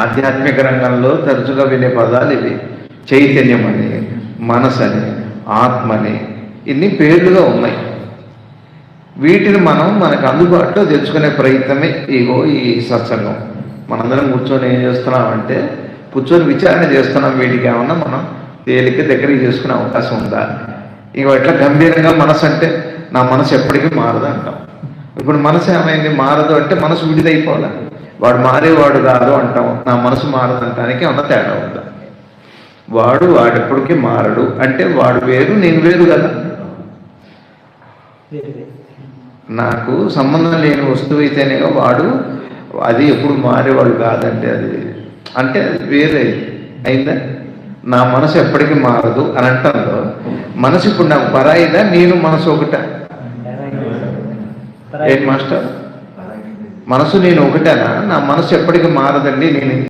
ఆధ్యాత్మిక రంగంలో తరచుగా వినే పదాలు ఇవి. చైతన్యం అని, మనసు అని, ఆత్మని, ఇన్ని పేర్లుగా ఉన్నాయి. వీటిని మనం మనకు అందుబాటులో తెచ్చుకునే ప్రయత్నమే ఇగో ఈ సత్సంగం. మనందరం కూర్చొని ఏం చేస్తున్నామంటే కూర్చొని విచారణ చేస్తున్నాం. వీటికి ఏమన్నా మనం తేలిక దగ్గరికి చేసుకునే అవకాశం ఉందా? ఇగో ఎట్లా గంభీరంగా మనసు అంటే నా మనసు ఎప్పటికీ మారదు అంటాం. ఇప్పుడు మనసు ఏమైంది? మారదు అంటే మనసు విడిదైపోవాలి. వాడు మారేవాడు కాదు అంటాం. నా మనసు మారదు అంటానికి ఏమన్నా తేడా ఉందా? వాడెప్పటికీ మారడు అంటే వాడు వేరు, నేను వేరు కదా. నాకు సంబంధం లేని వస్తువు అయితేనే వాడు, అది ఎప్పుడు మారేవాడు కాదంటే అది అంటే వేరే అయిందా? నా మనసు ఎప్పటికీ మారదు అని అంటాను. మనసు ఇప్పుడు నాకు పరాయిదా, నేను మనసు ఒకట? ఏంటి మాస్టర్, మనసు నేను ఒకటేనా? నా మనసు ఎప్పటికీ మారదండి, నేను